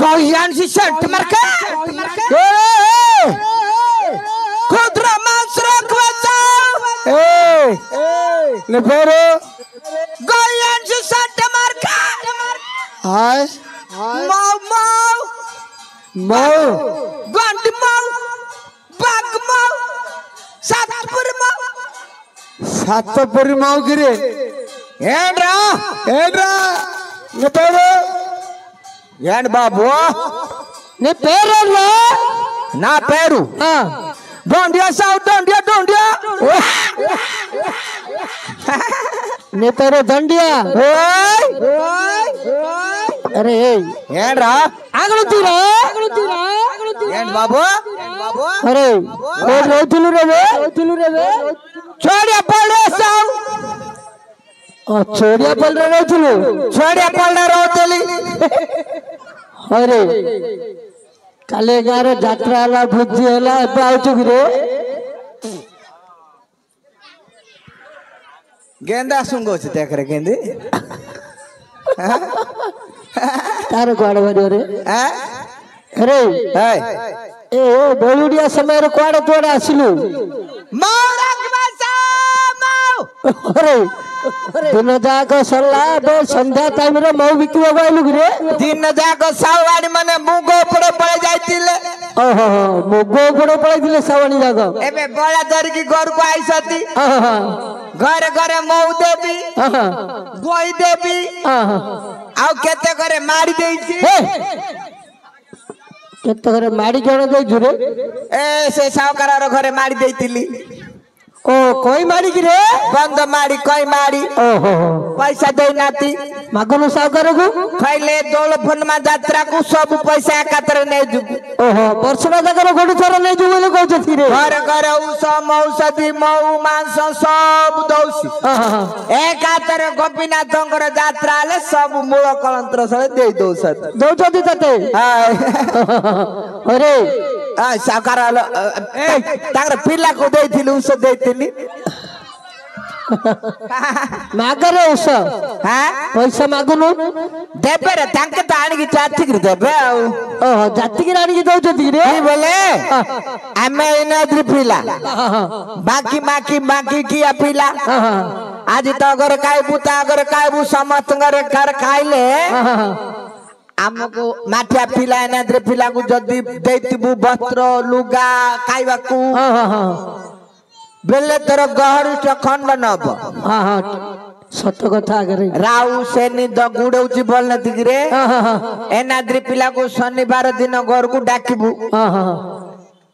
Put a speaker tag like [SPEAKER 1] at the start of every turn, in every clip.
[SPEAKER 1] Goyansi shut marka Kudra Mansra Kwata Nepero Goyansi shut marka Hai Mau Gandhi mau Bag mau Satpur mau gire Endra Nepero Yan babu ni peru na peru don't dia ni peru dandia अरे yan ra aglutura yan babu अरे रोतुलु रे छोड़िया पड़े साउ छोड़िया पड़ रे रोतुली अरे काले गार यात्रा वाला भुजी होला पाउछु रे गेंदा सुंगो छ देख रे गेंदे तार कोड भरियो रे अरे ए बेलुडिया समय रे कोड तोड़ आसिलु मौरक बसा अरे दिन जाक सल्ला बे संध्या टाइम रे मौ बिकियो गइलु रे दिन जाक सावाणी माने मुगो पड़े पड़े जाइतिले ओहो मुगो पड़े पड़े दिले सावाणी जाक एबे बळा धर की घर को आइसती घर घरे मौ देबी गोई देबी आउ केते करे मारी देइछि केते करे मारी जण देइ जुरे ए से सावकार रो घरे मारी देइतिली ओ कोई मारी की रे बंद मारी कोई मारी ओहो पैसा दे नाती मागनु सागर को खैले दोल फन मा यात्रा को सब पैसा एकातर नै जुगु ओहो वर्षना जगर गोडु थर नै जुगु ले कहत थी रे घर घर औषधि मौ मांस सब दौसी एकातर गोपीनाथंकर यात्रा ले सब मूल कलंत्र सळे दे दौसत दौचती तते अरे आ साकार ताकर पिल्ला को देथिलु उस देथिली मागरे उस हां पैसा मागनु देबे रे तांके त आनी की जाति की देबे ओहो जाति की रानी की दौचती रे बोले हमें इनाद्री पिला बाकी किया पिला आज तो अगर कायबू समस्त घर खाइले आमको माठिया पिला एनाद्रे पिला को जदी देतिबु वस्त्र लुगा खाइबा को बेले तोर गहरु चखंड नब हां सत कथा करे राउ सेनी द गुडौची बोल न दिगरे एनाद्रे पिला को शनिवार दिन घर को डाकिबु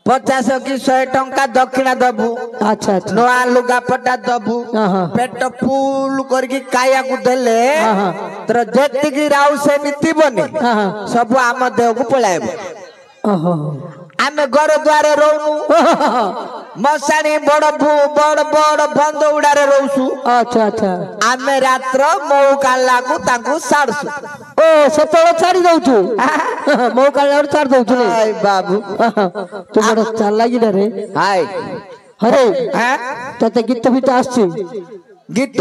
[SPEAKER 1] 50 की 100 टंका दक्षिणा दबु अच्छा नोआ लुगा पटा दबु पेट फूल करके काया को देले तर जेति की राउ से नीति बने सब आम देह को पळाइबो आमे घर द्वारे रहनु मसाणी बड़ बंद उडारे रहसु अच्छा आमे रात्र मौ काला को ताकू साडसु ओ सतळ छाडी दउछु मौ काला छाड दउछु हाय बाबू तू बड़ चालाकी रे हाय अरे हां तते गीत भी आछी गीत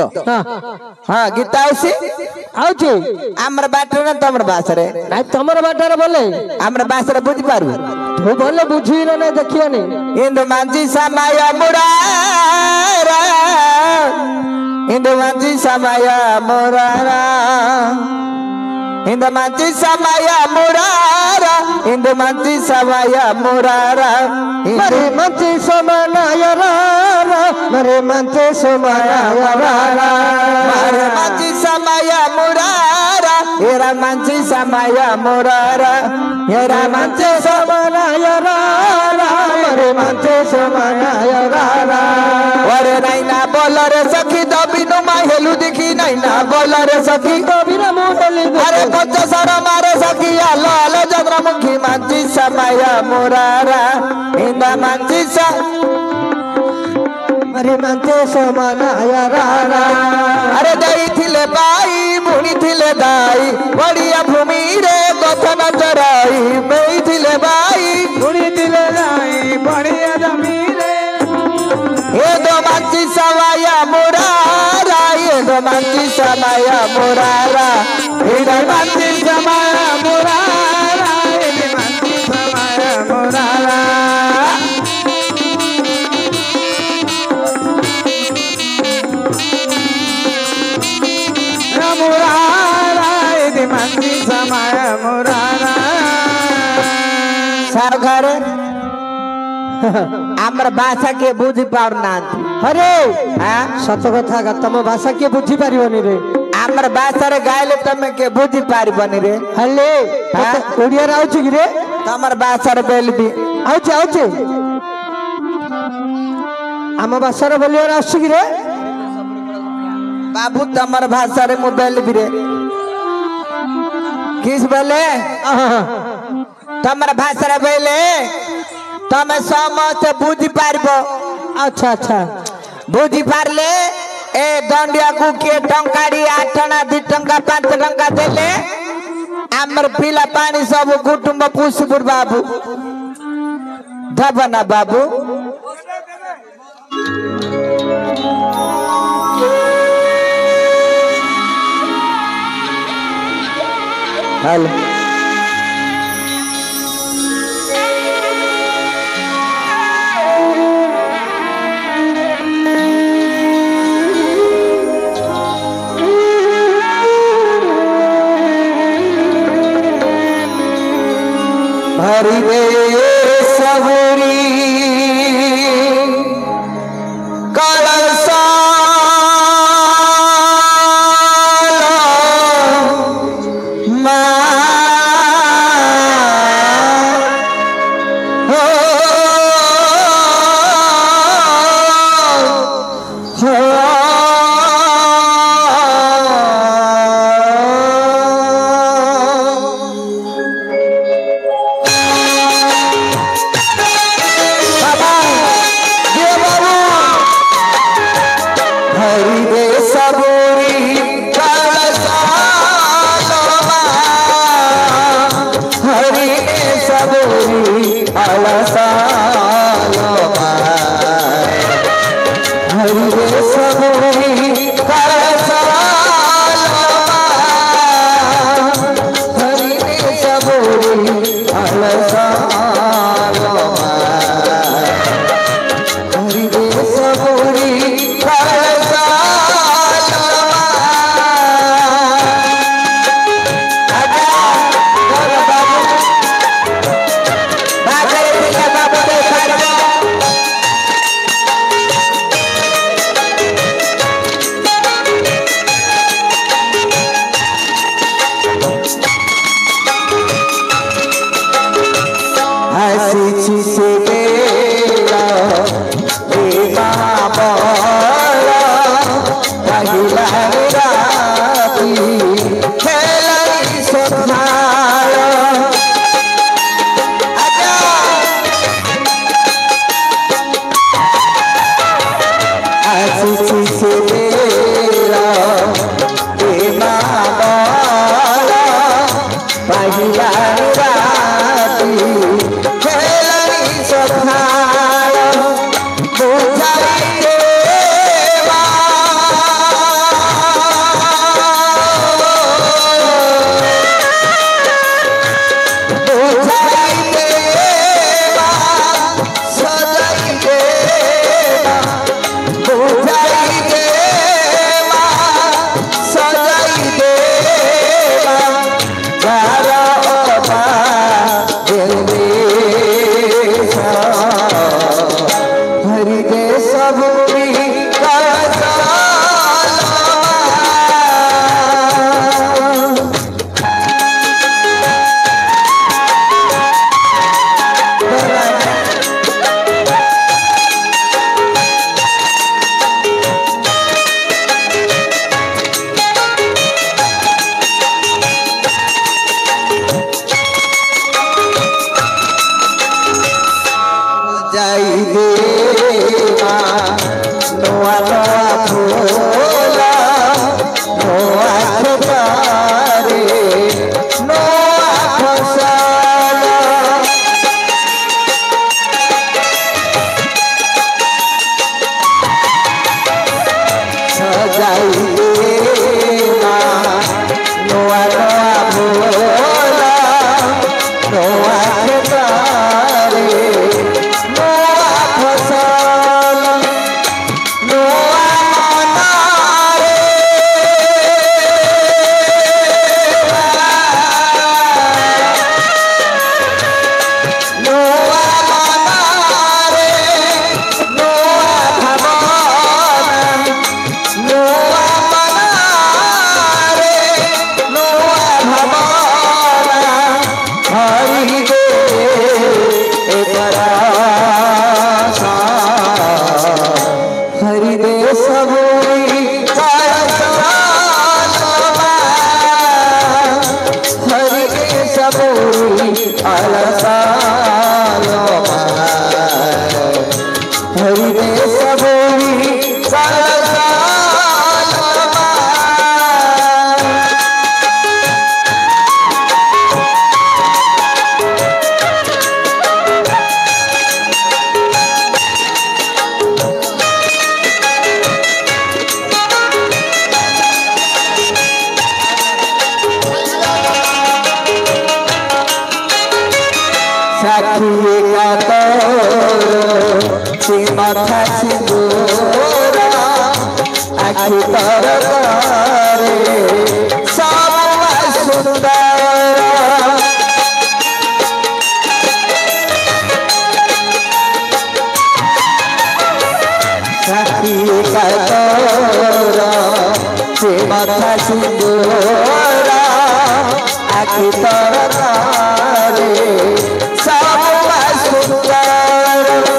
[SPEAKER 1] हां गीत आउछि हमर बाटर न तमर बासरे नाइ तमर बाटर बोले हमर बासरे बुझी पारु तू बोले बुझी न देखियो ने इंदु मांजी समय मुरारा इंदु मांजी समय मुरारा इंदु मांजी समय मुरारा इंदु मांजी समय मुरारा मरे मांजी समय रारा मरे मांजी समय रारा मरे मांजी समय मुरारा एरा मांजी समय मुरारा एरा मांजी समय रारा मरे मांजी समय रारा ओरे नाइना बोलरे सखी दबिनु माहेलु देखि नाइना बोलरे सखी दबिनु मोडली अरे कच्च सर मारे सखी आलो आलो चंद्रमुखी मांजी समय मुरारा इंदा मांजी सा अरे मांजी समय रारा अरे दई थिले बाई मुनि थिले दाई बड़िया भूमि रे गथन चराई मई थिले बाई
[SPEAKER 2] बढ़िया जमीरे
[SPEAKER 1] ये दो मंची समाया मुरारा ये दो मंची समाया मुरारा ये दो मंची समाया मुरारा ये दो मंची समाया मुरारा
[SPEAKER 2] मुरारा ये दो मंची समाया मुरारा
[SPEAKER 1] सर घर आमर भाषा के बुझी पाउना
[SPEAKER 2] अरे सत कथा का तम भाषा के बुझी पारिबनी रे
[SPEAKER 1] आमर भाषा रे गाइले तमे के बुझी पारिबनी रे
[SPEAKER 2] हले ओडिया रे आउछ कि रे
[SPEAKER 1] तमर भाषा रे बेलबी
[SPEAKER 2] आउछ आउछ आम भाषा रे बोलियो रे आउछ कि रे
[SPEAKER 1] बाबू तमर भाषा रे मु बेलबी रे किस बेले तमर भाषा रे बेले तमे समस्त बुझी पारबो
[SPEAKER 2] अच्छा अच्छा
[SPEAKER 1] बुझी पारले ए दंडिया को के टंकाड़ी 8 आना 2 टंका 5 टंका देले आमर पिला पानी सब कुटुंब पुष्पुर बाबू धबना बाबू हेलो हरि रे सबरी कलसा
[SPEAKER 2] Bye.
[SPEAKER 1] अलसालो हरि रे सबोरी माथा सिंदूरा आखि तरकारे सावा सुंदर साथी का तोरा से माथा सिंदूरा आखि तरकारे सावा सुंदर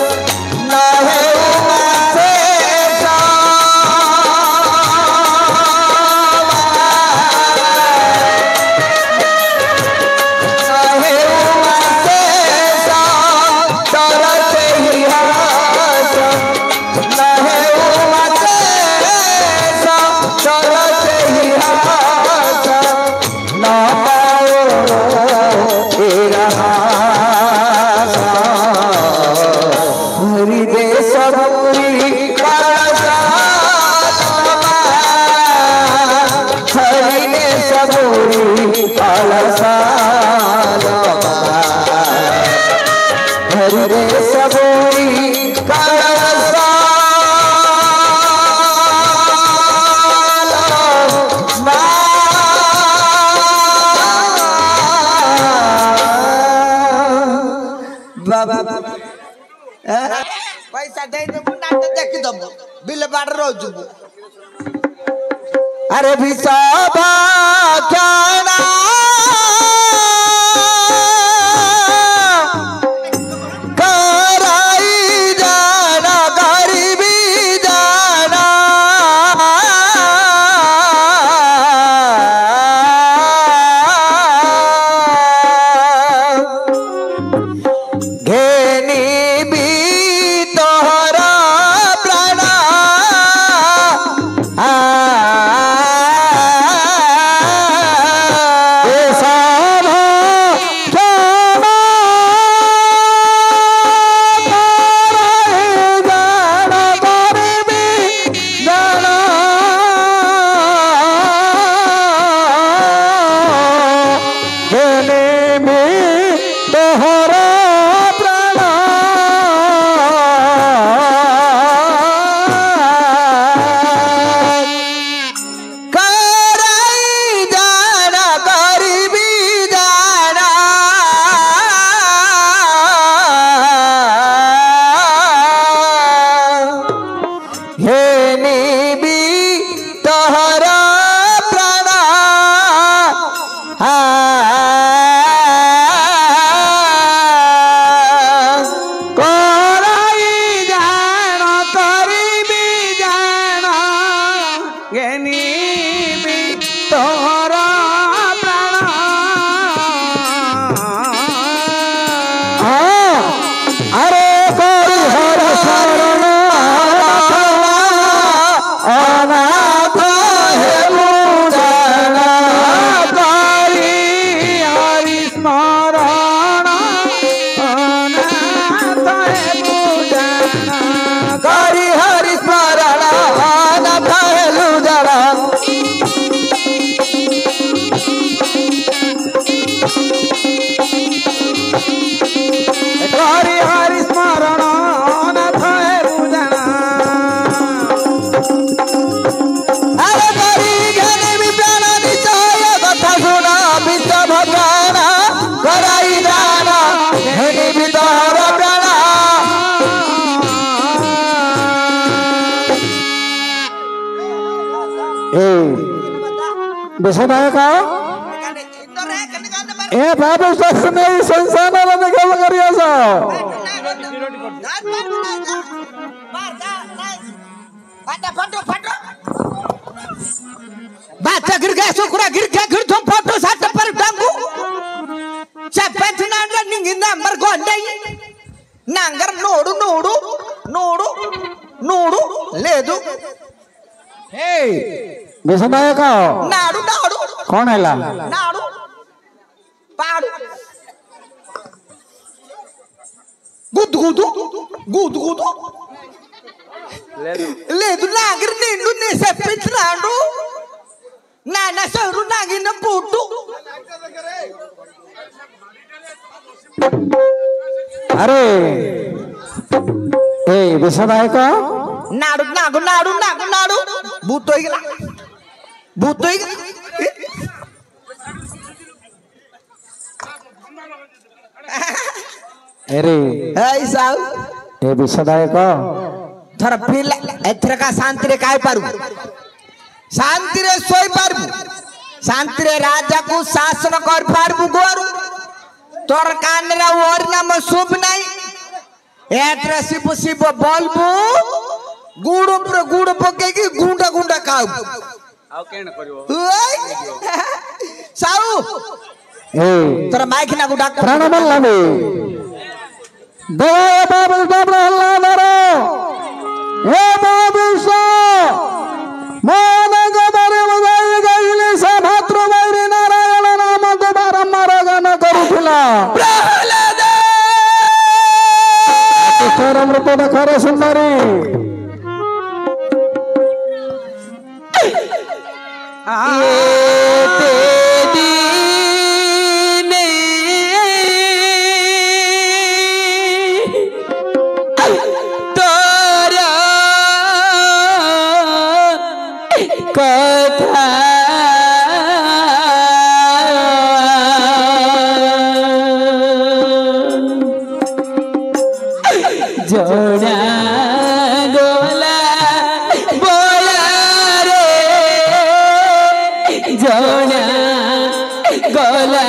[SPEAKER 1] पैसा दे देबो नाट देखि देबो बिल बाड़ रोजबो अरे विसाबा जाना कराई जाना गरीबी जाना घेनी ए बाबू ससने संसानाला निकाल करियासा बाचा गिर गया सुकुरा गिर गया गिर तुम फोटो साथ पर टांगू चपेट ना ನಿಂಗೆ ನಂಬರ್ ಗೊಂಡೆ ನಂಗರ ನೋಡು ನೋಡು ನೋಡು ನೋಡು లేదు
[SPEAKER 2] ఏ విసనాయక
[SPEAKER 1] నాడు నాడు
[SPEAKER 2] कौन है ला
[SPEAKER 1] నాడు పాడు గుద్దు గుద్దు గుద్దు గుద్దు లేదు నాగర నిన్ను నే చెప్పించరాడు నాన్న సరు నాగిన పుట్టు
[SPEAKER 2] अरे ए विसनायक
[SPEAKER 1] नाडू नागु नाडू नागु नाडू भूत होई गला भूत होई गला
[SPEAKER 2] अरे
[SPEAKER 1] ए साहब
[SPEAKER 2] ए विसनायक
[SPEAKER 1] थर फिल एथर का शांति रे काय पारु शांति रे सोई पारु शांति रे राजा को शासन कर पारु गोरु तोर कान रे और नाम शुभ नहीं एथर शिव शिव बोलबू गुड़ पके की गुंडा गुंडा खाऊ
[SPEAKER 3] आउ केन करिवो
[SPEAKER 1] साऊ
[SPEAKER 2] ए
[SPEAKER 1] तोर माइक ना गुडा
[SPEAKER 2] प्राणमल लामे देवा बाबू बाबू अल्लाह दरो ए बाबू सो मोन गदरे बजाई गइले सा भाद्र बैरी नारायण नाम को बारंबार गान करूथिला प्रहलाद तोर अमृत देखरे सुंदरी
[SPEAKER 4] जोड़ा गोला बोला रे जोड़ा गोला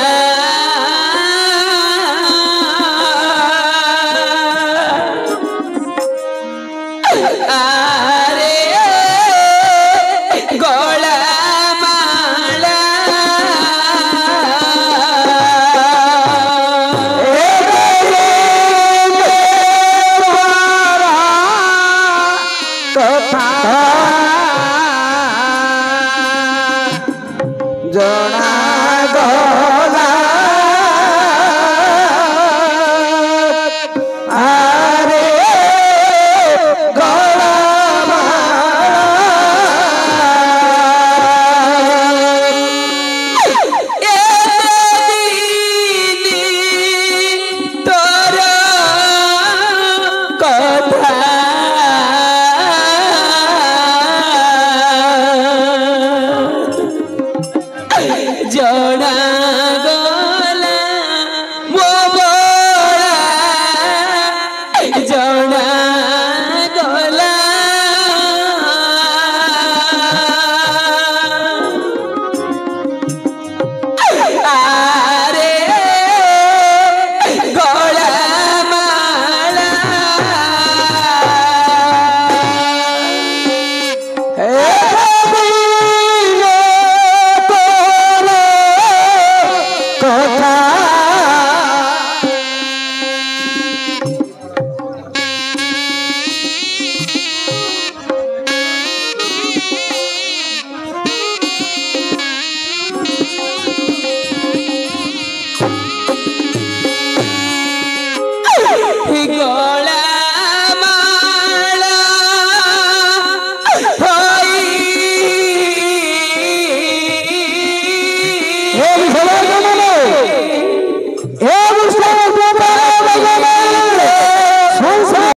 [SPEAKER 4] आरे गोला माला
[SPEAKER 2] जोड़ा गोला आरे गोला
[SPEAKER 4] जोड़ा गोला वो बोला जोड़ा गोला आरे गोला माला गोला माला होई